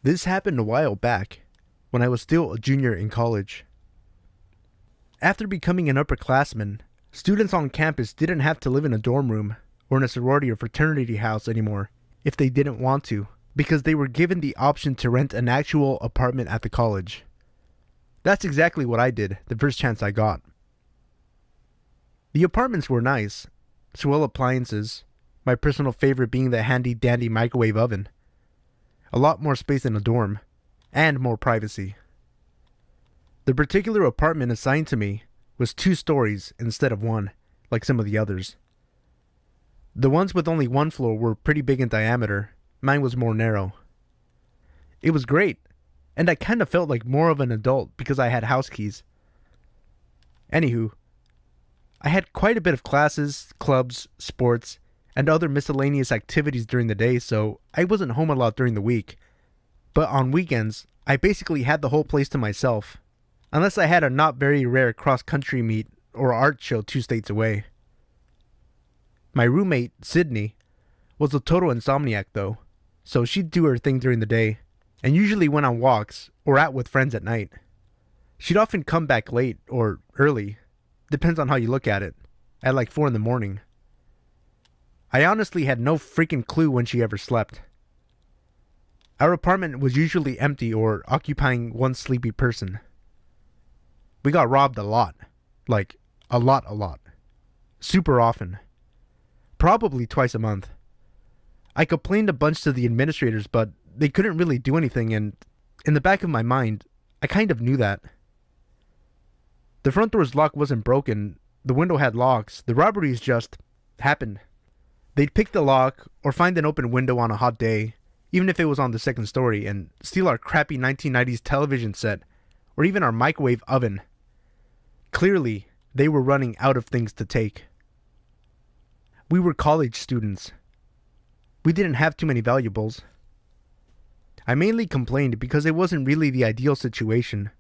This happened a while back, when I was still a junior in college. After becoming an upperclassman, students on campus didn't have to live in a dorm room or in a sorority or fraternity house anymore if they didn't want to, because they were given the option to rent an actual apartment at the college. That's exactly what I did the first chance I got. The apartments were nice, swell appliances, my personal favorite being the handy dandy microwave oven. A lot more space than a dorm, and more privacy. The particular apartment assigned to me was 2 stories instead of 1, like some of the others. The ones with only 1 floor were pretty big in diameter, mine was more narrow. It was great, and I kind of felt like more of an adult because I had house keys. Anywho, I had quite a bit of classes, clubs, sports, and other miscellaneous activities during the day, so I wasn't home a lot during the week. But on weekends, I basically had the whole place to myself, unless I had a not very rare cross-country meet or art show 2 states away. My roommate, Sydney, was a total insomniac though, so she'd do her thing during the day, and usually went on walks or out with friends at night. She'd often come back late or early, depends on how you look at it, at like 4 in the morning. I honestly had no freaking clue when she ever slept. Our apartment was usually empty or occupying one sleepy person. We got robbed a lot. Like, a lot. Super often. Probably twice a month. I complained a bunch to the administrators, but they couldn't really do anything, and in the back of my mind, I kind of knew that. The front door's lock wasn't broken, the window had locks, the robberies just happened. They'd pick the lock, or find an open window on a hot day, even if it was on the 2nd story, and steal our crappy 1990s television set, or even our microwave oven. Clearly, they were running out of things to take. We were college students. We didn't have too many valuables. I mainly complained because it wasn't really the ideal situation,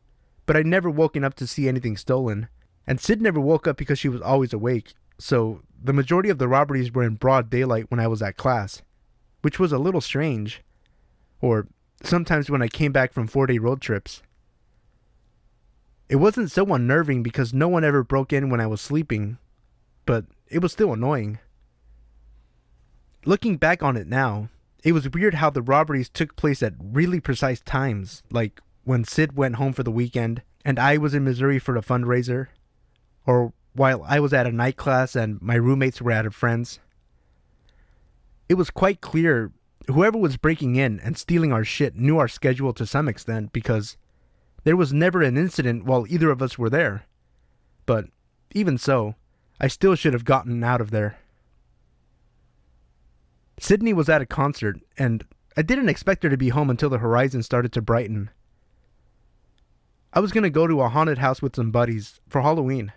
but I'd never woken up to see anything stolen, and Sid never woke up because she was always awake, so the majority of the robberies were in broad daylight when I was at class, which was a little strange, or sometimes when I came back from 4-day road trips. It wasn't so unnerving because no one ever broke in when I was sleeping, but it was still annoying. Looking back on it now, it was weird how the robberies took place at really precise times, like when Sid went home for the weekend and I was in Missouri for a fundraiser, or while I was at a night class and my roommates were at a friend's. It was quite clear whoever was breaking in and stealing our shit knew our schedule to some extent because there was never an incident while either of us were there. But even so, I still should have gotten out of there. Sydney was at a concert, and I didn't expect her to be home until the horizon started to brighten. I was going to go to a haunted house with some buddies for Halloween,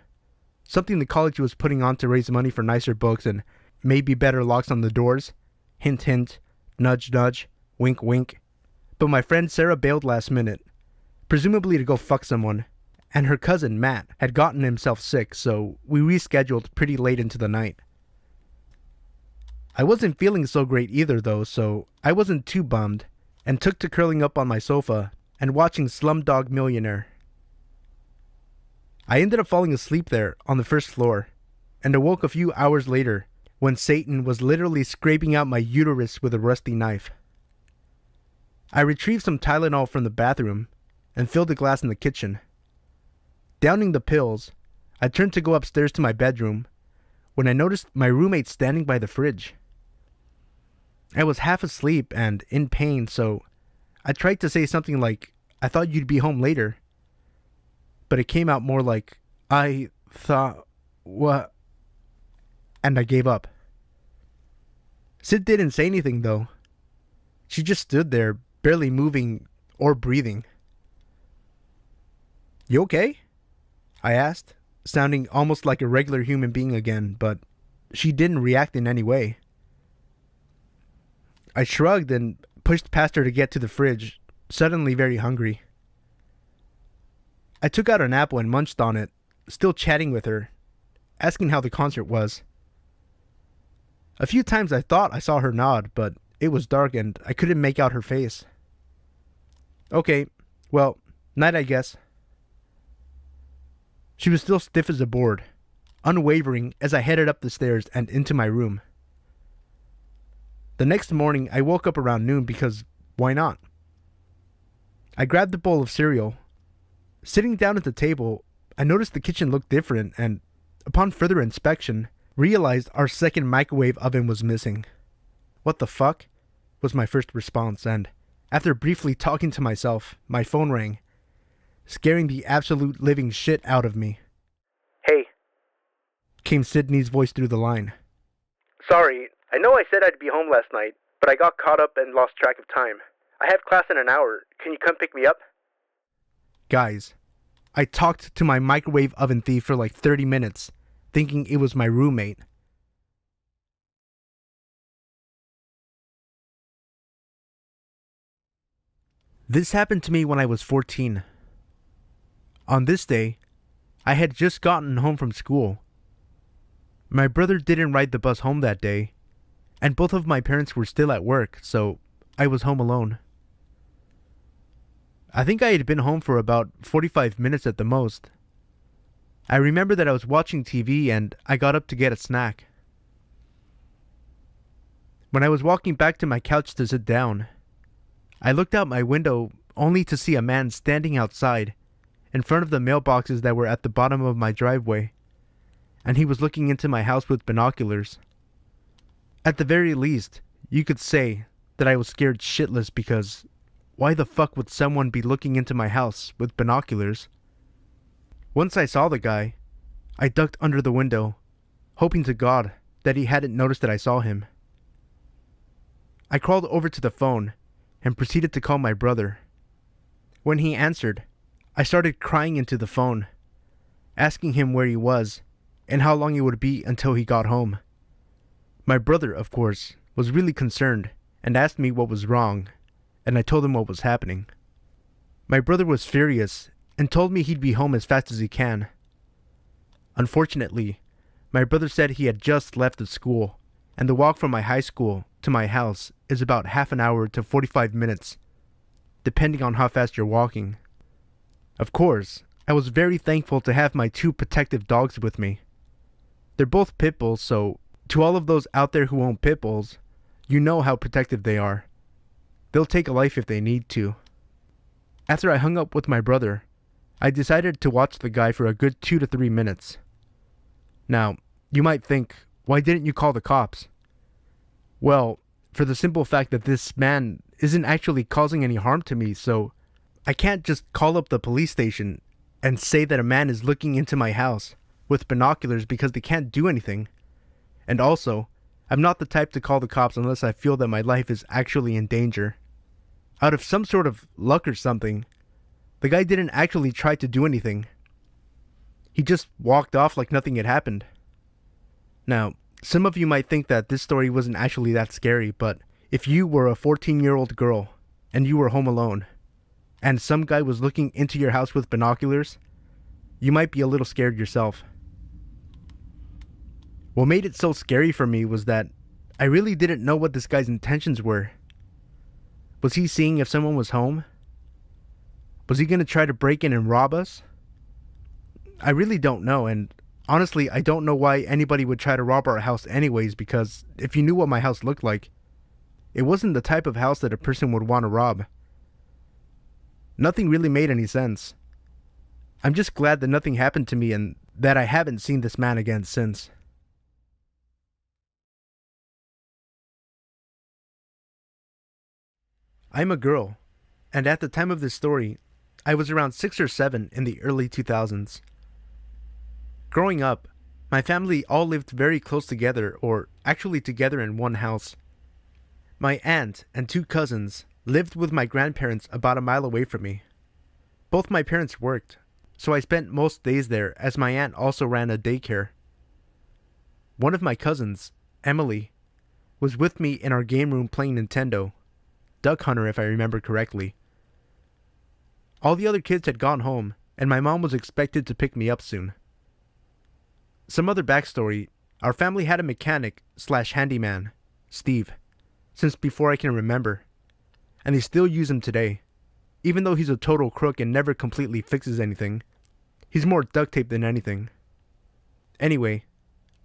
something the college was putting on to raise money for nicer books and maybe better locks on the doors. Hint, hint, nudge, nudge, wink, wink. But my friend Sarah bailed last minute, presumably to go fuck someone, and her cousin Matt had gotten himself sick, so we rescheduled pretty late into the night. I wasn't feeling so great either though, so I wasn't too bummed, and took to curling up on my sofa and watching Slumdog Millionaire. I ended up falling asleep there on the 1st floor, and awoke a few hours later when Satan was literally scraping out my uterus with a rusty knife. I retrieved some Tylenol from the bathroom and filled a glass in the kitchen. Downing the pills, I turned to go upstairs to my bedroom when I noticed my roommate standing by the fridge. I was half asleep and in pain, so I tried to say something like, "I thought you'd be home later." But it came out more like, "I thought, what?" And I gave up. Sid didn't say anything though. She just stood there, barely moving or breathing. "You okay?" I asked, sounding almost like a regular human being again, but she didn't react in any way. I shrugged and pushed past her to get to the fridge, suddenly very hungry. I took out an apple and munched on it, still chatting with her, asking how the concert was. A few times I thought I saw her nod, but it was dark and I couldn't make out her face. Okay, well, night I guess. She was still stiff as a board, unwavering as I headed up the stairs and into my room. The next morning, I woke up around noon because why not? I grabbed a bowl of cereal. Sitting down at the table, I noticed the kitchen looked different and, upon further inspection, realized our second microwave oven was missing. What the fuck? Was my first response, and after briefly talking to myself, my phone rang, scaring the absolute living shit out of me. Hey. Came Sydney's voice through the line. Sorry, I know I said I'd be home last night, but I got caught up and lost track of time. I have class in an hour. Can you come pick me up? Guys, I talked to my microwave oven thief for like 30 minutes, thinking it was my roommate. This happened to me when I was 14. On this day, I had just gotten home from school. My brother didn't ride the bus home that day, and both of my parents were still at work, so I was home alone. I think I had been home for about 45 minutes at the most. I remember that I was watching TV and I got up to get a snack. When I was walking back to my couch to sit down, I looked out my window only to see a man standing outside in front of the mailboxes that were at the bottom of my driveway, and he was looking into my house with binoculars. At the very least, you could say that I was scared shitless because why the fuck would someone be looking into my house with binoculars? Once I saw the guy, I ducked under the window, hoping to God that he hadn't noticed that I saw him. I crawled over to the phone and proceeded to call my brother. When he answered, I started crying into the phone, asking him where he was and how long it would be until he got home. My brother, of course, was really concerned and asked me what was wrong, and I told him what was happening. My brother was furious and told me he'd be home as fast as he can. Unfortunately, my brother said he had just left the school, and the walk from my high school to my house is about half an hour to 45 minutes, depending on how fast you're walking. Of course, I was very thankful to have my two protective dogs with me. They're both pit bulls, so to all of those out there who own pit bulls, you know how protective they are. They'll take a life if they need to. After I hung up with my brother, I decided to watch the guy for a good 2 to 3 minutes. Now, you might think, why didn't you call the cops? Well, for the simple fact that this man isn't actually causing any harm to me, so I can't just call up the police station and say that a man is looking into my house with binoculars because they can't do anything. And also, I'm not the type to call the cops unless I feel that my life is actually in danger. Out of some sort of luck or something, the guy didn't actually try to do anything. He just walked off like nothing had happened. Now, some of you might think that this story wasn't actually that scary, but if you were a 14-year-old girl and you were home alone, and some guy was looking into your house with binoculars, you might be a little scared yourself. What made it so scary for me was that I really didn't know what this guy's intentions were. Was he seeing if someone was home? Was he going to try to break in and rob us? I really don't know, and honestly, I don't know why anybody would try to rob our house anyways, because if you knew what my house looked like, it wasn't the type of house that a person would want to rob. Nothing really made any sense. I'm just glad that nothing happened to me and that I haven't seen this man again since. I'm a girl, and at the time of this story, I was around 6 or 7 in the early 2000s. Growing up, my family all lived very close together, or actually together in one house. My aunt and 2 cousins lived with my grandparents about a mile away from me. Both my parents worked, so I spent most days there as my aunt also ran a daycare. One of my cousins, Emily, was with me in our game room playing Nintendo, Duck Hunter if I remember correctly. All the other kids had gone home, and my mom was expected to pick me up soon. Some other backstory, our family had a mechanic/handyman, Steve, since before I can remember, and they still use him today. even though he's a total crook and never completely fixes anything. He's more duct tape than anything. Anyway,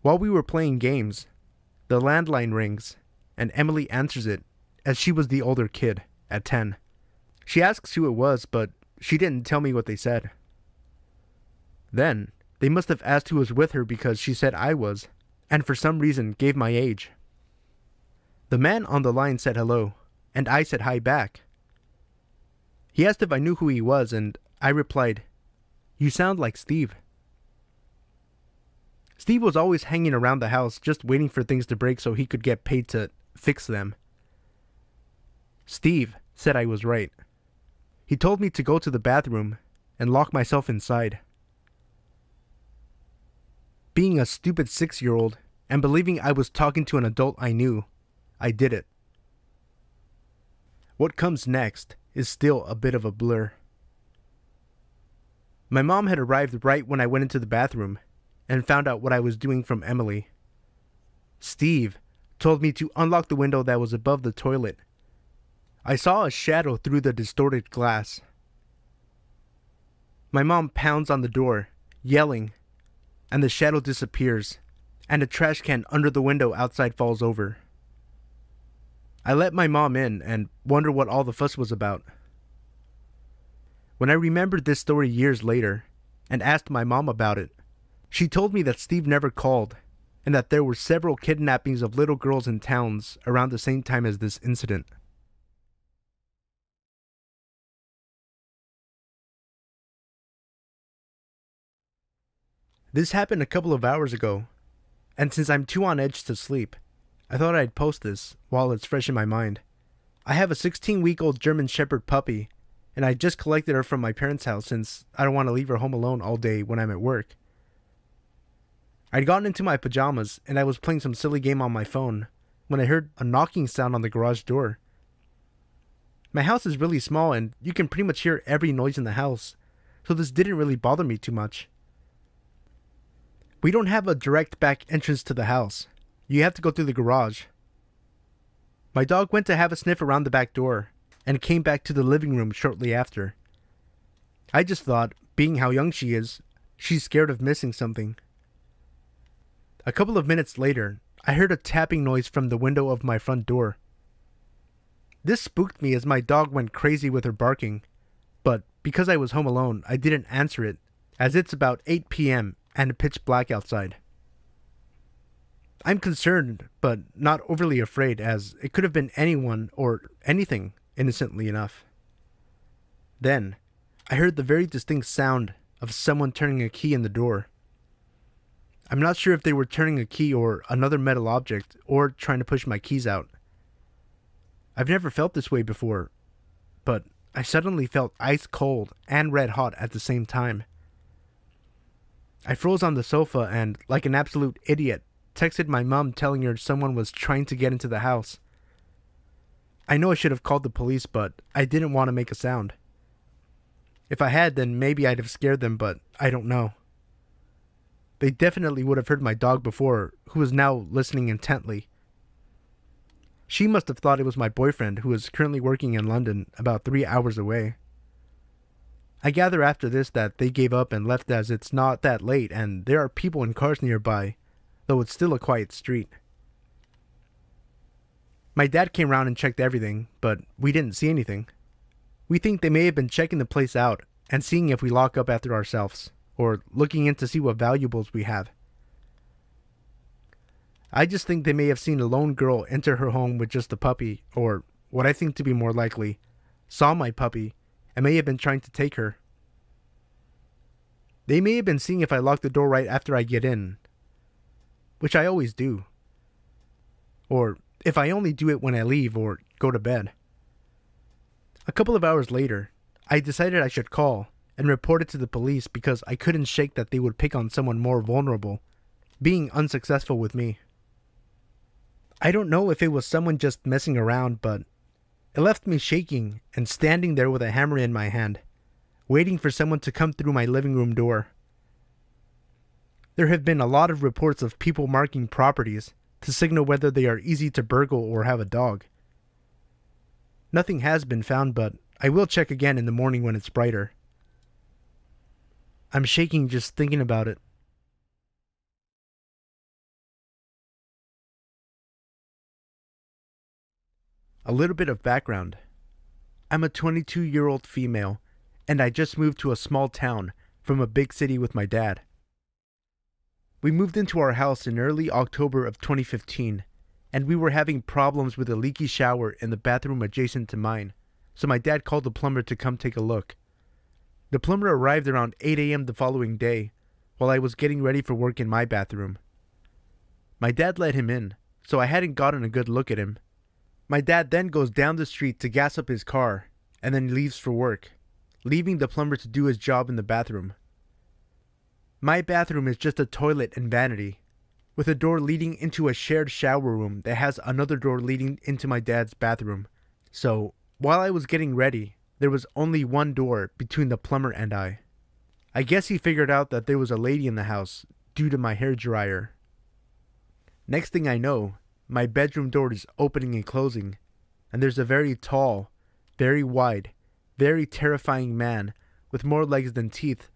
while we were playing games, the landline rings, and Emily answers it, as she was the older kid, at 10. She asks who it was, but she didn't tell me what they said. Then, they must have asked who was with her because she said I was, and for some reason gave my age. The man on the line said hello, and I said hi back. He asked if I knew who he was, and I replied, "You sound like Steve." Steve was always hanging around the house just waiting for things to break so he could get paid to fix them. Steve said I was right. He told me to go to the bathroom and lock myself inside. Being a stupid 6-year-old and believing I was talking to an adult I knew, I did it. What comes next is still a bit of a blur. My mom had arrived right when I went into the bathroom and found out what I was doing from Emily. Steve told me to unlock the window that was above the toilet. I saw a shadow through the distorted glass. My mom pounds on the door, yelling, and the shadow disappears, and a trash can under the window outside falls over. I let my mom in and wonder what all the fuss was about. When I remembered this story years later and asked my mom about it, she told me that Steve never called and that there were several kidnappings of little girls in towns around the same time as this incident. This happened a couple of hours ago, and since I'm too on edge to sleep, I thought I'd post this while it's fresh in my mind. I have a 16-week-old German Shepherd puppy, and I just collected her from my parents' house since I don't want to leave her home alone all day when I'm at work. I'd gotten into my pajamas, and I was playing some silly game on my phone when I heard a knocking sound on the garage door. My house is really small, and you can pretty much hear every noise in the house, so this didn't really bother me too much. We don't have a direct back entrance to the house. You have to go through the garage. My dog went to have a sniff around the back door and came back to the living room shortly after. I just thought, being how young she is, she's scared of missing something. A couple of minutes later, I heard a tapping noise from the window of my front door. This spooked me as my dog went crazy with her barking, but because I was home alone, I didn't answer it, as it's about 8 p.m. and pitch black outside. I'm concerned, but not overly afraid, as it could have been anyone or anything, innocently enough. Then, I heard the very distinct sound of someone turning a key in the door. I'm not sure if they were turning a key or another metal object, or trying to push my keys out. I've never felt this way before, but I suddenly felt ice cold and red hot at the same time. I froze on the sofa and, like an absolute idiot, texted my mom telling her someone was trying to get into the house. I know I should have called the police, but I didn't want to make a sound. If I had, then maybe I'd have scared them, but I don't know. They definitely would have heard my dog before, who was now listening intently. She must have thought it was my boyfriend, who is currently working in London, about 3 hours away. I gather after this that they gave up and left, as it's not that late and there are people in cars nearby, though it's still a quiet street. My dad came round and checked everything, but we didn't see anything. We think they may have been checking the place out and seeing if we lock up after ourselves, or looking in to see what valuables we have. I just think they may have seen a lone girl enter her home with just a puppy, or, what I think to be more likely, saw my puppy and may have been trying to take her. They may have been seeing if I lock the door right after I get in, which I always do, or if I only do it when I leave or go to bed. A couple of hours later, I decided I should call and report it to the police because I couldn't shake that they would pick on someone more vulnerable, being unsuccessful with me. I don't know if it was someone just messing around, but it left me shaking and standing there with a hammer in my hand, waiting for someone to come through my living room door. There have been a lot of reports of people marking properties to signal whether they are easy to burgle or have a dog. Nothing has been found, but I will check again in the morning when it's brighter. I'm shaking just thinking about it. A little bit of background. I'm a 22-year-old female, and I just moved to a small town from a big city with my dad. We moved into our house in early October of 2015, and we were having problems with a leaky shower in the bathroom adjacent to mine, so my dad called the plumber to come take a look. The plumber arrived around 8 a.m. the following day, while I was getting ready for work in my bathroom. My dad let him in, so I hadn't gotten a good look at him. My dad then goes down the street to gas up his car, and then leaves for work, leaving the plumber to do his job in the bathroom. My bathroom is just a toilet and vanity, with a door leading into a shared shower room that has another door leading into my dad's bathroom. So, while I was getting ready, there was only one door between the plumber and I. I guess he figured out that there was a lady in the house due to my hair dryer. Next thing I know, my bedroom door is opening and closing, and there's a very tall, very wide, very terrifying man with more legs than teeth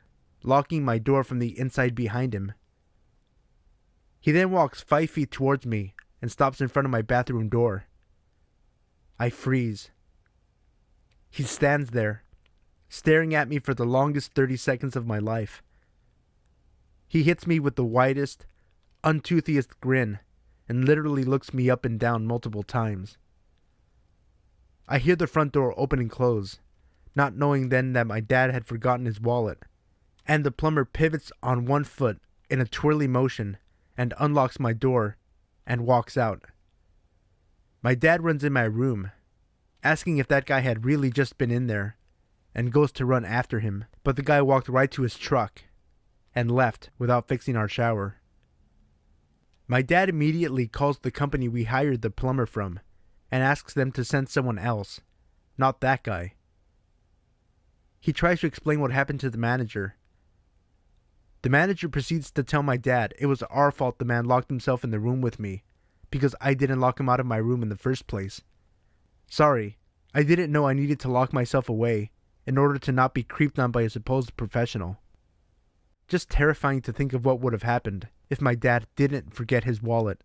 locking my door from the inside behind him. He then walks 5 feet towards me and stops in front of my bathroom door. I freeze. He stands there, staring at me for the longest 30 seconds of my life. He hits me with the widest, untoothiest grin and literally looks me up and down multiple times. I hear the front door open and close, not knowing then that my dad had forgotten his wallet, and the plumber pivots on one foot in a twirly motion and unlocks my door and walks out. My dad runs in my room, asking if that guy had really just been in there, and goes to run after him, but the guy walked right to his truck and left without fixing our shower. My dad immediately calls the company we hired the plumber from and asks them to send someone else, not that guy. He tries to explain what happened to the manager. The manager proceeds to tell my dad it was our fault the man locked himself in the room with me because I didn't lock him out of my room in the first place. Sorry, I didn't know I needed to lock myself away in order to not be creeped on by a supposed professional. Just terrifying to think of what would have happened if my dad didn't forget his wallet.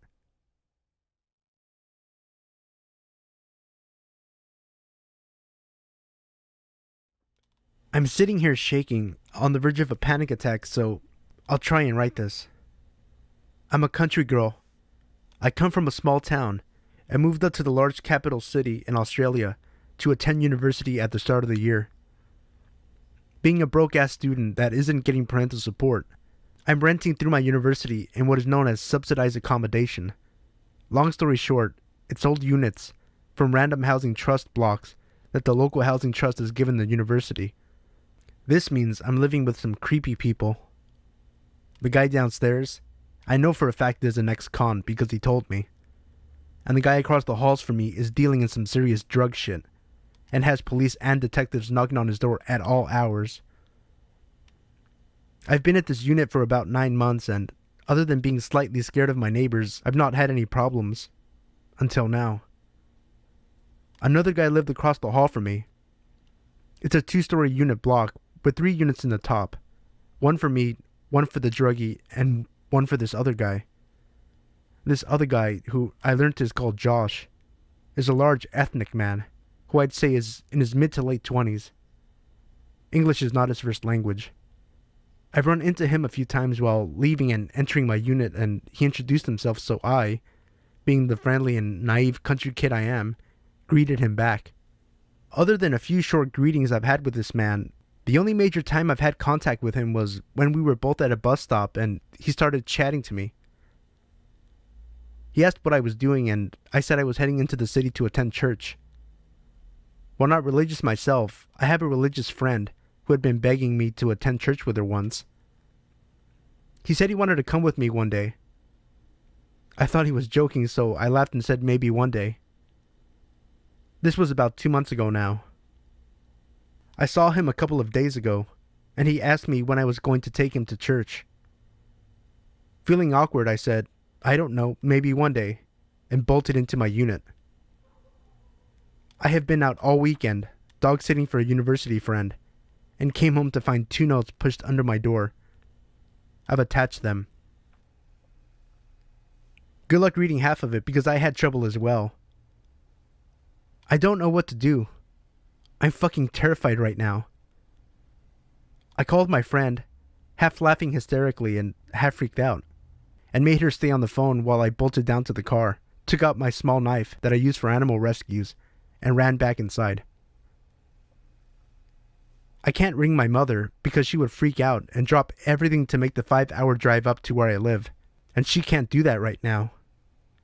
I'm sitting here shaking, on the verge of a panic attack, so I'll try and write this. I'm a country girl. I come from a small town and moved up to the large capital city in Australia to attend university at the start of the year. Being a broke-ass student that isn't getting parental support, I'm renting through my university in what is known as subsidized accommodation. Long story short, it's old units from random housing trust blocks that the local housing trust has given the university. This means I'm living with some creepy people. The guy downstairs, I know for a fact is an ex-con because he told me. And the guy across the halls from me is dealing in some serious drug shit and has police and detectives knocking on his door at all hours. I've been at this unit for about 9 months, and other than being slightly scared of my neighbors, I've not had any problems. Until now. Another guy lived across the hall from me. It's a 2-story unit block with 3 units in the top. One for me, one for the druggie, and one for this other guy. This other guy, who I learned is called Josh, is a large ethnic man, who I'd say is in his mid to late 20s. English is not his first language. I've run into him a few times while leaving and entering my unit, and he introduced himself, so I, being the friendly and naive country kid I am, greeted him back. Other than a few short greetings I've had with this man, the only major time I've had contact with him was when we were both at a bus stop and he started chatting to me. He asked what I was doing, and I said I was heading into the city to attend church. While not religious myself, I have a religious friend who had been begging me to attend church with her once. He said he wanted to come with me one day. I thought he was joking, so I laughed and said maybe one day. This was about 2 months ago now. I saw him a couple of days ago, and he asked me when I was going to take him to church. Feeling awkward, I said, I don't know, maybe one day, and bolted into my unit. I have been out all weekend, dog sitting for a university friend, and came home to find 2 notes pushed under my door. I've attached them. Good luck reading half of it because I had trouble as well. I don't know what to do. I'm fucking terrified right now. I called my friend, half laughing hysterically and half freaked out, and made her stay on the phone while I bolted down to the car, took out my small knife that I use for animal rescues, and ran back inside. I can't ring my mother because she would freak out and drop everything to make the 5-hour drive up to where I live, and she can't do that right now.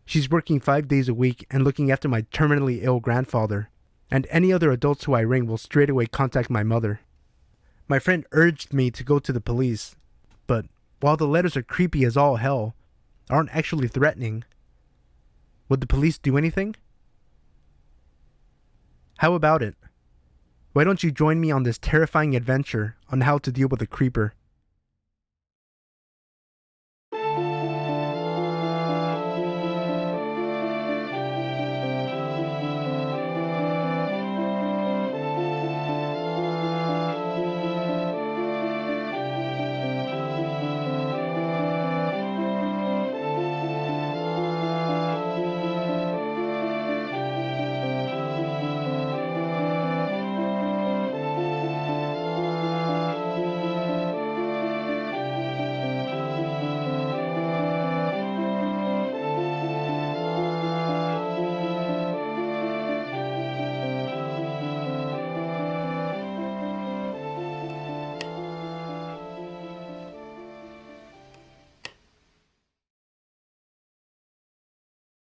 She's working 5 days a week and looking after my terminally ill grandfather, and any other adults who I ring will straight away contact my mother. My friend urged me to go to the police, but while the letters are creepy as all hell, aren't actually threatening. Would the police do anything? How about it? Why don't you join me on this terrifying adventure on how to deal with a creeper?